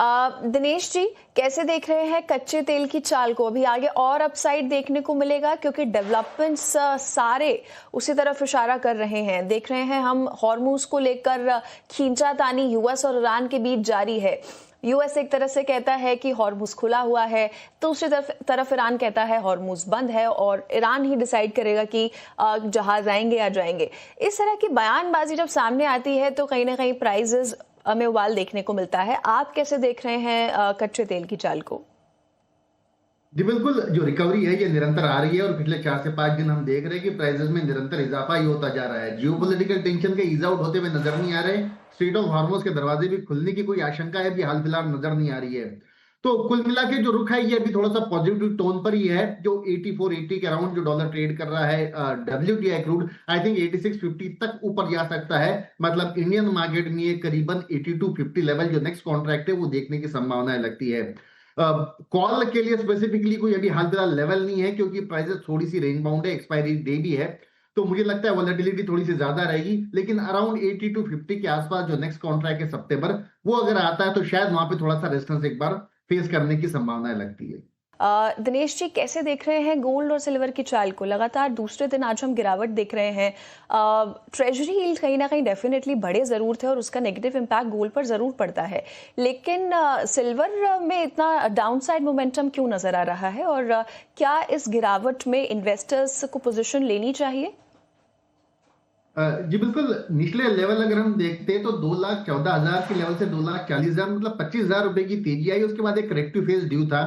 दिनेश जी, कैसे देख रहे हैं कच्चे तेल की चाल को? अभी आगे और अपसाइड देखने को मिलेगा क्योंकि डेवलपमेंट्स सारे उसी तरफ इशारा कर रहे हैं। देख रहे हैं हम हॉर्मूज को लेकर खींचातानी यूएस और ईरान के बीच जारी है। यूएस एक तरह से कहता है कि हॉर्मूज खुला हुआ है, तो दूसरी तरफ ईरान कहता है हॉर्मूज बंद है और ईरान ही डिसाइड करेगा कि जहाज आएंगे या जाएंगे। इस तरह की बयानबाजी जब सामने आती है तो कहीं ना कहीं प्राइजेस में उबाल देखने को मिलता है। आप कैसे देख रहे हैं कच्चे तेल की चाल को? जी बिल्कुल, जो रिकवरी है ये निरंतर आ रही है और पिछले 4 से 5 दिन हम देख रहे हैं कि प्राइसेस में निरंतर इजाफा ही होता जा रहा है। जियोपॉलिटिकल टेंशन के ईज आउट होते हुए नजर नहीं आ रहे। स्ट्रेट ऑफ हार्मोज के दरवाजे भी खुलने की कोई आशंका है भी हाल फिलहाल नजर नहीं आ रही है। तो कुल मिला के जो रुख है ये अभी थोड़ा सा पॉजिटिव टोन पर ही है। जो 84-80 के अराउंड जो डॉलर ट्रेड कर रहा है WTI क्रूड, आई थिंक 86-50 तक ऊपर जा सकता है। मतलब इंडियन मार्केट में ये करीबन 82-50 लेवल जो नेक्स्ट कॉन्ट्रैक्ट है वो देखने की संभावनाएं लगती है। कॉल के लिए स्पेसिफिकली कोई अभी हाल फिलहाल लेवल नहीं है क्योंकि प्राइसेस थोड़ी सी रेंज बाउंड है, एक्सपायरी डे भी है। तो मुझे लगता है वॉलेटिलिटी थोड़ी सी ज्यादा रहेगी, लेकिन अराउंड 80-50 के आसपास जो नेक्स्ट कॉन्ट्रैक्ट है सितंबर, वो अगर आता है तो शायद वहां पे थोड़ा सा रेजिस्टेंस एक बार फेस करने की संभावनाएं लगती है। दिनेश जी, कैसे देख रहे हैं गोल्ड और सिल्वर की चाल को? लगातार दूसरे दिन आज हम गिरावट देख रहे हैं। ट्रेजरी यील्ड कहीं ना कहीं डेफिनेटली बढ़े जरूर थे और उसका नेगेटिव इम्पैक्ट गोल्ड पर जरूर पड़ता है, लेकिन सिल्वर में इतना डाउनसाइड मोमेंटम क्यों नजर आ रहा है और क्या इस गिरावट में इन्वेस्टर्स को पोजीशन लेनी चाहिए? जी बिल्कुल, निचले लेवल अगर हम देखते हैं तो 2,14,000 के लेवल से 2,40,000, मतलब 25,000 रुपए की तेजी आई। उसके बाद एक करेक्टिव फेज ड्यू था।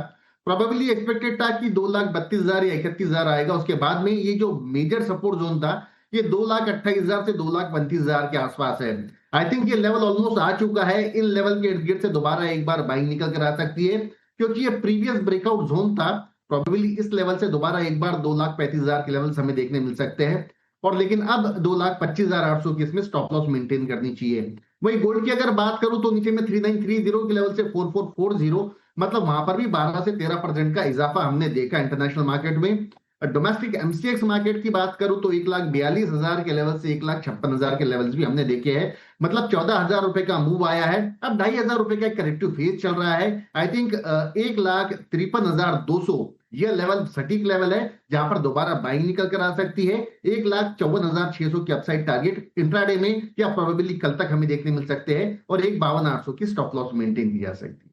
प्रोबेबली एक्सपेक्टेड था कि 2,32,000 या 31,000 आएगा। उसके बाद में ये जो मेजर सपोर्ट जोन था ये 2,28,000 से 2,35,000 के आसपास है। आई थिंक ये लेवल ऑलमोस्ट आ चुका है। इन लेवल के इर्द गिर्द से दोबारा एक बार बाइंग निकल कर आ सकती है क्योंकि ये प्रीवियस ब्रेकआउट जोन था। प्रोबेबली इस लेवल से दोबारा एक बार 2,35,000 के लेवल हमें देखने मिल सकते हैं। और लेकिन अब 2,25,800 की इसमें स्टॉप लॉस मेंटेन करनी चाहिए। वही गोल्ड की अगर बात करूं तो नीचे में 3,930 के लेवल से 4,440, मतलब वहां पर भी 12 से 13% का इजाफा हमने देखा इंटरनेशनल मार्केट में। डोमेस्टिक एमसीएक्स मार्केट की बात करूं तो 1,42,000 के लेवल से 1,56,000 के लेवल्स भी हमने देखे हैं। मतलब 14,000 रुपए का मूव आया है। अब 2,500 रुपए का एक करेक्टिव फेज चल रहा है। आई थिंक 1,53,200 ये लेवल सटीक लेवल है जहां पर दोबारा बाइंग निकल कर आ सकती है। 1,54,600 की अपसाइड टारगेट इंट्राडे में या प्रोबेबली कल तक हमें देखने मिल सकते हैं और 1,52,800 की स्टॉप लॉस मेंटेन की जा सकती है।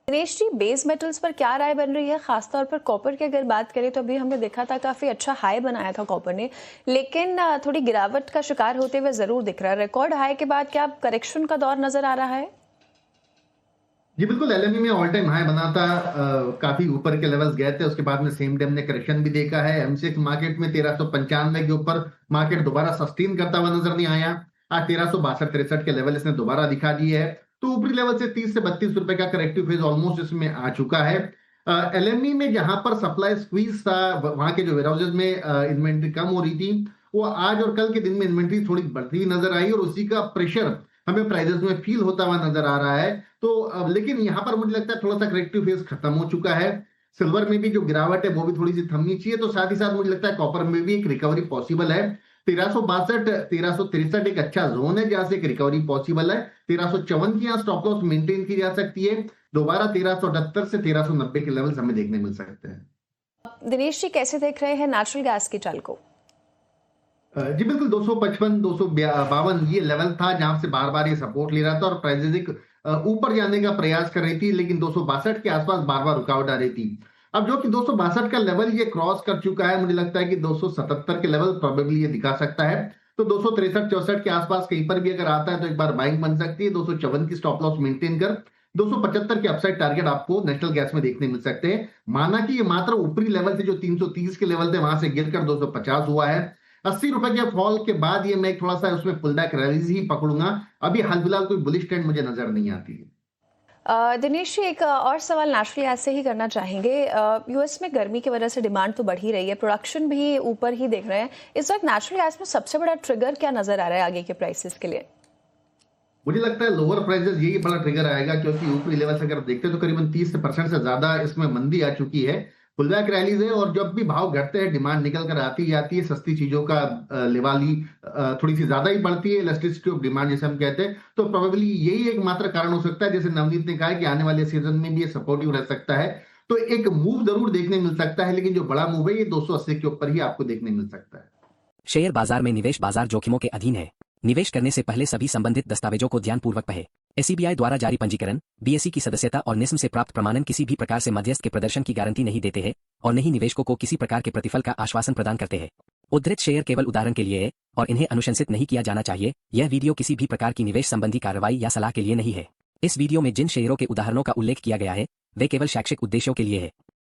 दिनेश जी, बेस मेटल्स पर क्या राय बन रही है? खासतौर पर कॉपर की अगर बात करें तो अभी हमने देखा था काफी अच्छा हाई बनाया था कॉपर ने, लेकिन थोड़ी गिरावट का शिकार होते हुए जरूर दिख रहा है। रिकॉर्ड हाई के बाद क्या करेक्शन का दौर नजर आ रहा है? जी बिल्कुल, एलएमई में ऑल टाइम हाई बना था। काफी ऊपर के लेवल्स गए थे। उसके बाद में सेम डे हमने करेक्शन भी देखा है। एमसीएक्स मार्केट में 1395 के ऊपर मार्केट दोबारा सस्टेन करता हुआ नजर नहीं आया। आज 1362-63 के लेवल इसने दोबारा दिखा दिए है। तो ऊपरी लेवल से 30 से 32 रुपए का करेक्टिव फेज ऑलमोस्ट इसमें आ चुका है। एलएमई में जहां पर सप्लाई स्क्वीज था, वहां के जो वेयरहाउसेज में इन्वेंट्री कम हो रही थी, वो आज और कल के दिन में इन्वेंट्री थोड़ी बढ़ती हुई नजर आई और उसी का प्रेशर हमें प्राइजेस में फील होता हुआ नजर आ रहा है। तो लेकिन यहाँ पर मुझे लगता है थोड़ा सा करेक्टिव फेज खत्म हो चुका है। सिल्वर में भी जो गिरावट है वो भी थोड़ी सी थमनी चाहिए। तो साथ ही साथ मुझे लगता है कॉपर में भी एक रिकवरी पॉसिबल है। 1362 1363 एक अच्छा जोन है जहां से एक रिकवरी पॉसिबल है। 1354 की यहाँ स्टॉप लॉस मेंटेन की जा सकती है। दोबारा 1378 से 1390 के लेवल्स हमें देखने मिल सकते हैं। दिनेश जी, कैसे देख रहे हैं नेचुरल गैस की चाल को? जी बिल्कुल, 255 252 ये लेवल था जहां से बार बार ये सपोर्ट ले रहा था और प्राइसेस एक ऊपर जाने का प्रयास कर रही थी, लेकिन 262 के आसपास बार बार रुकावट आ रही थी। अब जो कि 262 का लेवल ये क्रॉस कर चुका है, मुझे लगता है कि 277 के लेवल प्रोबेबली ये दिखा सकता है। तो 263-64 के आसपास कहीं पर भी अगर आता है तो एक बार बाइंग बन सकती है। 254 की स्टॉप लॉस मेंटेन कर 275 के अपसाइड टारगेट आपको नेशनल गैस में देखने मिल सकते हैं। माना कि ये मात्र ऊपरी लेवल से जो 330 के लेवल थे वहां से गिरकर 250 हुआ है। 80 रुपए के फॉल के बाद ये मैं थोड़ा सा उसमें पुल बैक रैलीज ही पकड़ूंगा। अभी हाल फिलहाल कोई बुलिश ट्रेंड मुझे नजर नहीं आती है। दिनेश जी, एक और सवाल नेचुरल गैस से ही करना चाहेंगे। यूएस में गर्मी की वजह से डिमांड तो बढ़ ही रही है, प्रोडक्शन भी ऊपर ही देख रहे हैं। इस वक्त नेचुरल गैस में सबसे बड़ा ट्रिगर क्या नजर आ रहा है आगे के प्राइसेस के लिए? मुझे लगता है लोअर प्राइसेस यही बड़ा ट्रिगर आएगा क्योंकि ऊपरी लेवल से अगर देखते हैं तो करीबन 30% से ज्यादा इसमें मंदी आ चुकी है। पुलबैक रैलीज है, और जब भी भाव घटते हैं डिमांड निकल कर आती जाती है, सस्ती चीजों का लेवाली थोड़ी सी ज्यादा ही बढ़ती है, इलास्टिसिटी ऑफ डिमांड जैसे हम कहते हैं, तो प्रोबेबली यही एकमात्र कारण हो सकता है, जैसे नवनीत ने कहा है कि आने वाले सीजन में भी ये सपोर्टिव रह सकता है। तो एक मूव जरूर देखने मिल सकता है, लेकिन जो बड़ा मूव है ये 280 के ऊपर ही आपको देखने मिल सकता है। शेयर बाजार में निवेश बाजार जोखिमों के अधीन है। निवेश करने से पहले सभी संबंधित दस्तावेजों को ध्यानपूर्वक पढ़ें। एसईबीआई द्वारा जारी पंजीकरण, बीएसई की सदस्यता और निस्म से प्राप्त प्रमाणन किसी भी प्रकार से मध्यस्थ के प्रदर्शन की गारंटी नहीं देते हैं और न ही निवेशकों को किसी प्रकार के प्रतिफल का आश्वासन प्रदान करते हैं। उद्धृत शेयर केवल उदाहरण के लिए है और इन्हें अनुशंसित नहीं किया जाना चाहिए। यह वीडियो किसी भी प्रकार की निवेश संबंधी कार्रवाई या सलाह के लिए नहीं है। इस वीडियो में जिन शेयरों के उदाहरणों का उल्लेख किया गया है वे केवल शैक्षिक उद्देश्यों के लिए है।